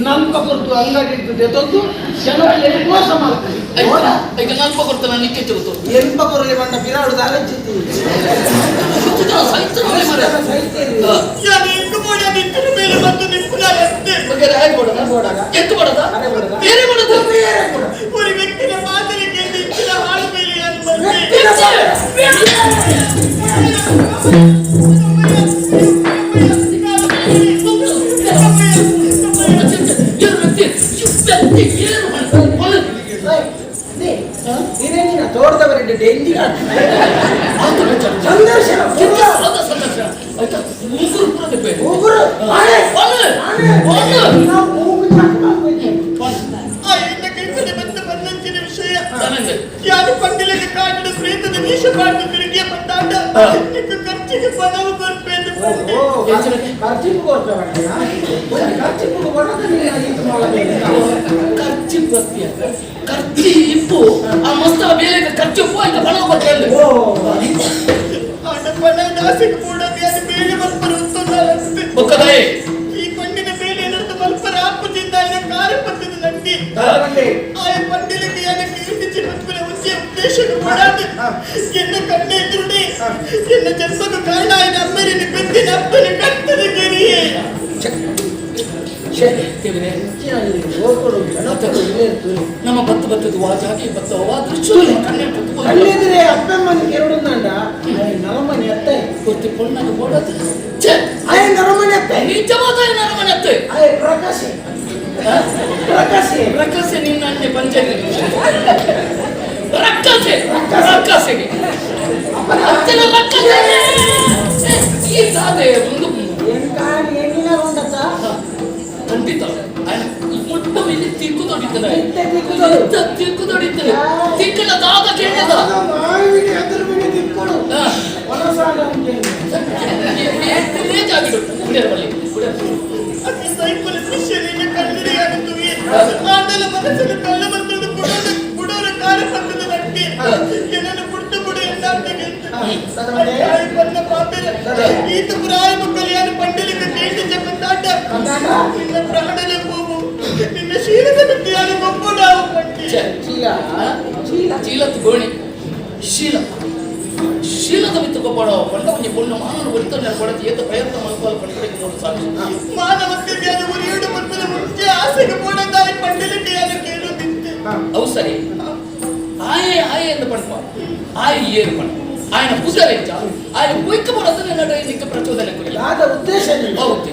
ನಂಬಕೊರ್ತು ಅಂಗಡಿ ತಂದು ಜನರಲ್ಲಿ ಮೋಸ ಮಾಡ್ತಾರೆ. ಈಗ ನಂಬಕೊರ್ತು ನಾನು ನಿಕ್ಕೆ ಚೌತು ಎಂಬಕೊರಲಿ ಬಣ್ಣ ಬಿರಾಡು ದಾಲಂಚಿತ್ತು ஒரு ವ್ಯಕ್ತಿಯ ಮಾತಲಿಗೆ ನಿಂತಿನ ಹಾಳು ಮೇಲೆ ತೋಟದವರೆಡ್ಡಿ ಡೆಂಜಿ ಸಂದರ್ಶನ ಯಾರು ಪಂಡಿಲಿಗೆ ಕಾಡಿದ ಪ್ರೇತದ ಮೀಶ ಕಾಡಿದ ತಿರುಗಿಯ ಪಟ್ಟಾಟ ಖರ್ಚಿಗೆ ಪದವು ಬರ್ಪೇನು ಖರ್ಚಿಗೆ ಖರ್ಚಿ ಇಪ್ಪು ಆ ಮಸ್ತ ಬೇರೆ ಖರ್ಚು ಆಯ್ತು ಪಣ ಬರ್ತೇನೆ ಪಣ ನಾಸಿಗೆ ಮೂಡದೆ ಅದು ಬೇರೆ ಮಲ್ಪರ ಉತ್ತಂತೆ ಈ ಪಂಡಿನ ಬೇಲೆ ಏನಾದ್ರು ಮಲ್ಪರ ಆಪದಿಂದ ಕಾರ್ಯಪತ್ತದ ನಂಡಿ ಆ ಪಂಡಿಲಿಗೆ ಏನಕ್ಕೆ ಇರಿಸಿ ಮಲ್ಪರ ಉದ್ದೇಶಕ್ಕೆ ಮಾಡಾದೆ ಎನ್ನ ಕಣ್ಣೆ ಎದುರುಡೆ ಎನ್ನ ಜನ್ಮದ ಕಾರಣ ಅಮ್ಮರಿನ ಬೆಂದಿನ ಅಪ್ಪನ ಕರ್ತದ ಗೆರಿಯೇ ನಮ್ಮ ಬತ್ತದ ವಾಜಾಗಿ ಬತ್ತವ ಕಣ್ಣಿದ್ರೆ ಅಪ್ಪಮ್ಮನ ಎರಡುಂದಂಡ ನರಮನೆ ಅತ್ತ ಗೊತ್ತಿ ಪೊಣ್ಣಗೆ ಓಡೋದು ಆಯ ನರಮನೆ ಅತ್ತ ನಿಜವಾದ ನರಮನೆ ಅತ್ತ ಆಯ ಪ್ರಕಾಶೆ ನಿನ್ನ ಅಣ್ಣೆ ಪಂಚಾಯತ್ ರಕ್ಕಸೆಗೆ ಅಚ್ಚನ ರಕ್ಕಸೆ ಈ ಸಾಧೆ ಒಂದು ಖಂಡಿತ ಮುಟ್ಟ ಮೇಲೆ ತಿಕ್ಕು ತೊಡಿತಾನೆ ತಿಕ್ಕಲ ದಾದ ಕೇಳದ ಮನಸ್ಸನ್ನು ಕಳ್ಳ ಬಂದು ಬುಡೋರ ಕಾರ್ಯಪತ್ತದ ನಟ್ಟಿ ಏನನ್ನು ಪುಟ್ಟ ಬುಡು ಎಂದಾಗ್ತದೆ ಬಂದ ಪಾಪೆ ಈತ ಪುರಾಯ ಕಲ್ಯಾಣ ಪಂಡಲಿಕ ಕೇಂದ್ರ ಜಗತ್ತಾಟ ನಿನ್ನ ಪ್ರಾಣನ ಹೋಗು ನಿನ್ನ ಶೀಲದ ಬಿಟ್ಟಿಯಾನು ಒಬ್ಬ ನಾವು ಪಟ್ಟಿ ಚೀಲತ್ ಗೋಣಿ ಶೀಲದ ಮಿತ್ತು ಕೊಬ್ಬಡ ಕೊಂಡ ಒಂದು ಪುಣ್ಯ ಮಾನವ ಒಳಿತನ್ನ ಕೊಡತಿ ಏತ ಪ್ರಯತ್ನ ಮಾಡ್ಕೊಳ್ಳ ಪಂಡಲಿಕ ನೋಡು ಸಾಕ್ಷಿ ಮಾನವಕ್ಕೆ ಅದು ಉರಿಯಡು ಮತ್ತದ ಮುಂಚೆ ಆಸೆಗೆ ಪೋಡದಾಯಿ ಪಂಡಲಿಕೆ ಯಾರು ಕೇಳುತ್ತಿದ್ದೆ ಅವು ಸರಿ ಆಯೆ ಎಂದು ಪಡ್ಪ ಆಯೆ ಏರು ಪಡ್ಪ ఆయన పుదరెచ్చ ఆయన కొయ్యకపోవడం నడ ఇంక ప్రచోదన కొరిల ఆద ఉద్దేశం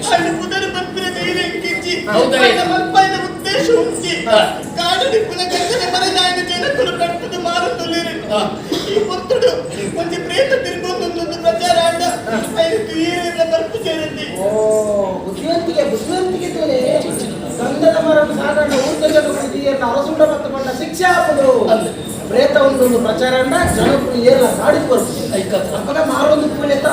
ఆయన పుదర పంపిన దేవికి ఆయన మల్పైన ఉద్దేశం ఉంది కాడని కులగంగన మరనాయన జనకులు కట్టుదు మారుతులేరు ఈ పుత్రుడు కొంచెం ప్రేత తిరుగుతుందు ప్రచార ఆడ ఆయన తీరేల మర్పు చేరింది ఓ బుద్ధివంతికే తోలే సందన మరం సాధారణ ఊర్తజను తీయన అరసుండ మత్తపడ్డ శిక్ష అప్పుడు ಪ್ರೇತ ಒಂದು ಪ್ರಚಾರನ ಜನರು ಏರ್ಲ ಕಾಡಿಗೆ ಬರುತ್ತೆ ಅಪ್ಪನ ಮಾರೊಂದು ಪೂಲೆತ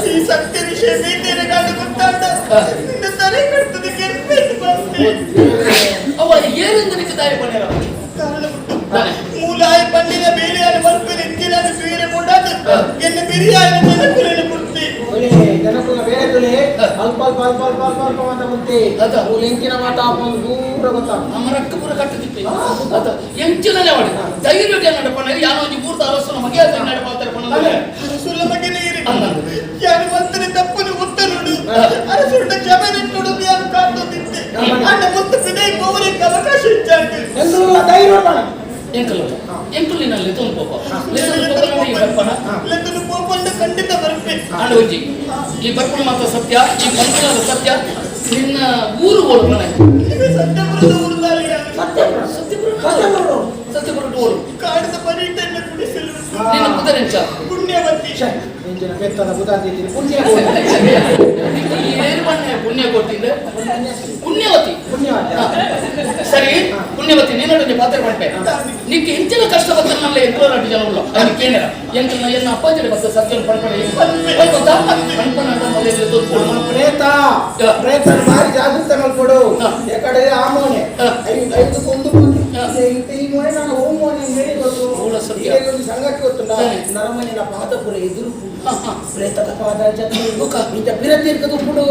ಈ ಸತ್ಯ ವಿಷಯ ಬೇಟೆರಗಾಡು ಗೊತ್ತಾದ ನಿನ್ನ ತಲೆ ಕಟ್ಟದ ಕೆಂಪೇದು ಬಂದೆ ಅವ ಏನೆಂದು ನಿಕ್ಕೆ ದಾರಿ ಪಣ್ಣಿರ ಕಾರಣ ಮೂಲಾಯ ಪಣ್ಣಿನ ಬೇಳೆಯನ್ನು ಮಲ್ಪೆ ನಿಂತಿನ ಸ್ವೀರೆ ಕೊಡದು ಎನ್ನ ಬಿರಿಯಾನಿ ಜನಕುಲನ್ನು ಕೊಡ್ತಿ ಜನಕುಲ ಬೇರೆ ತುಲೆ ಅಲ್ಪ ಅಂತ ಮುಂತೆ ಎಂಕಿನ ಮಾತ ದೂರ ಗೊತ್ತಾ ನಮ್ಮ ರಕ್ಕ ಪೂರ ಕಟ್ಟದಿಪ್ಪೆ ಅದ ಎಂಚಿನಲ್ಲೇ ಮಾಡಿ ಧೈರ್ಯ ನಡಪಣ್ಣ ಯಾನೋ ಒಂದು ಮೂರ್ತ ಅರಸನ ಮಗೆ ನಡಪಾತಾರೆ ಪಣ್ಣ ಅರಸುಲ ಮಗೆ ನೀರಿ ಯಾರು ಮಂತ್ರಿ ತಪ್ಪನು ಒತ್ತನುಡು ಅರಸುಡ ಜಮನನ್ನು ಯಾರು ಕಾಟುತ್ತಿದ್ದೆ ಅಣ್ಣ ಮುತ್ತು ಬಿಡೈ ಪೌರಿಗೆ ಅವಕಾಶ ಇಚ್ಚಾಂತೆ ಎಂದು ಧೈರ್ಯ ಪಣ ಎಂಕಲ್ ಎಂಕುಲಿನಲ್ಲಿ ತೊಂದು ಪೋಪ ಲೆಸನ್ ಪೋಪನ ಈ ಬರ್ಪಣ ಲೆಸನ್ ಪೋಪಂಡ ಖಂಡಿತ ಬರ್ಬೇಕು ಆಂಡ ಒಂಜಿ ಈ ಬರ್ಪಣ ಮಾತ್ರ ಸತ್ಯ ಈ ಬಂಧನದ ಸತ್ಯ ನಿನ್ನ ಊರು ಓಡು ಮನೆ ಸತ್ಯಪುರದ ಊರುದಾರಿ ಸತ್ಯಪುರ ಓಡು ಕಾಡಿದ ಪರೀಟೆಲ್ಲ ಕುಡಿಸಲು ನಿನ್ನ ಕುದರೆಂಚ ಪುಣ್ಯವತಿ ಇಂಚಿನ ಬೆತ್ತದ ಬುಧಾದಿದ್ದೀನಿ ಪುಣ್ಯ ಏನು ಬಣ್ಣ ಪುಣ್ಯ ಕೊಟ್ಟಿದ್ದೆ ಪುಣ್ಯವತಿ ಪುಣ್ಯವಾದ ಸರಿ ಪುಣ್ಯವತಿ ನೀನೊಡನೆ ಪಾತ್ರ ಮಾಡ್ಬೇ ನಿಕ್ಕೆ ಎಂಚಿನ ಕಷ್ಟ ಬರ್ತನಲ್ಲ ಎಂಟ್ರೋರಾಟಿ ಜನ ಉಳ್ಳ ಅದಕ್ಕೆ ಕೇಳಿರ ಎಂಕಲ್ನ ಎನ್ನ ಅಪ್ಪಾಜಿಡೆ ಬತ್ತ ಸತ್ಯನ ಪಣ್ಪಣ ಪಣ್ಪಣ ಪ್ರೇತ ಪ್ರೇತ ಭಾರಿ ಜಾಗೃತ ಕೊಡು ಯಾಕಡೆ ಆ ಮೋನೆ ಐದು ಕೊಂದು ಈ ಮೋನೆ ನಾನು ಓ ಮೋನೆ ಹೇಳಿ ಗೊತ್ತು ಒಂದು ಸಂಘಕ್ಕೆ ಗೊತ್ತುಂಟ ನರಮನಿನ ಪಾದಪುರ ಎದುರು ಪ್ರೇತದ ಪಾದ ಜೊತೆ ಇಂಚ ಬಿರತೀರ್ಕದು ಕೊಡು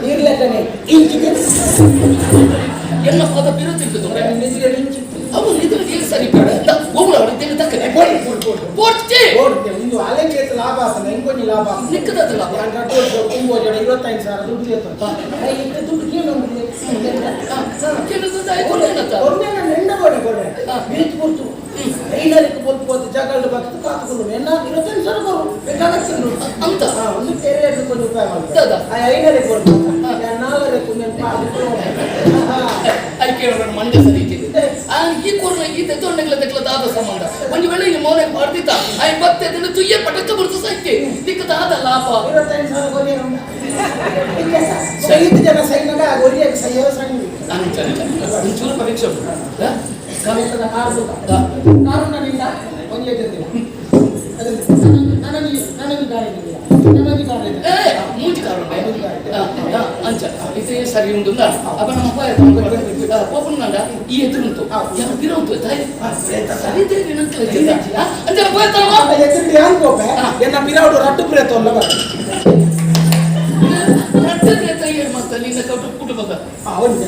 ನೀರ್ಲೆಕ್ಕನೆ ಇಂಚಿಗೆ ಎಲ್ಲ ಪಾದ ಬಿರುತ್ತಿರ್ತದೆ ನಿಜಗಳು ಇಂಚಿ ಅವು ನಿದ್ರೆ ಸರಿ ಬೇಡ ಒಬ್ಬಳು ಅವಳು ತೆಗೆ ತಕ್ಕನೆ ಪೋರ್ಚೆ ಒಂದು ಅಲೆಂಗೇತ ಲಾಭ ಆತನ ಇಂಕೊಂಜಿ ಲಾಭ ನಿಕ್ಕದಲ್ಲ ತುಂಬೋ ಜನ 25,000 ದುಡ್ಡು ದುಡ್ಡು ಕೇಳೋದು ಬೀಚ್ ಕೊಡ್ತು ಐನರಿಗೆ ಕೊಟ್ಟು ಜಗಳ ಬರ್ತದೆ ಕಾತುಕೊಂಡು ಎನ್ನ 25,000 ಬರು ಬೇಕಾಗತ್ತೆ ಅಂತ ಒಂದು ಬೇರೆ ಕೊಂಡು ರೂಪಾಯಿ ಮಾಡ್ತಾರೆ ಐನರಿಗೆ ಕೊಡ್ತು ನಾಲ್ಕರಿಗೆ ಅಲ್ಲಿ ಕೇಳೋಣ ಮಂಡ್ಯ ಸರಿ ಈ ಕೋರ್ನ ಈ ತೆತ್ತೊಂಡೆಗಳ ತೆಕ್ಲದಾದ ಸಂಬಂಧ ಒಂದು ವೇಳೆ ಈ ಮೌನ ಮಾಡ್ತಿದ್ದ ಆ 25 ತುಯ್ಯ ಪಟಕ ಬರ್ತು ಸಾಯ್ಕೆ ದಿಕ್ಕದಾದ ಲಾಭ 25,000 ಜನ ಸೈನ್ಯಾಗ ಗೋರಿಯಾಗ ಸೈಯೋ ಸಂಗಿ ಒಂಚೂರು ಪರೀಕ್ಷೆ ಕವಿತದ ಮಾರ್ಗ ನಾನು ನನ್ನಿಂದ ಒಂದೇ ಜೊತೆ ನನಗೆ ಮೂಜಿ ಕಾರಣ ಅಂಚ ಇದು ಸರಿ ಉಂಟು ಅಪ್ಪ ನಮ್ಮ ಪೋಪನ್ ಈ ಎದುರುಂಟು ಬಿರುಂಟು ಸರಿ ಎನ್ನ ಪಿರಾಡು ರಟ್ಟು ಪ್ರೇತ ಅಲ್ಲ ಮತ್ತೆ ನಿನ್ನ ಕಟ್ಟು ಕುಟುಂಬದ ಒಂದೇ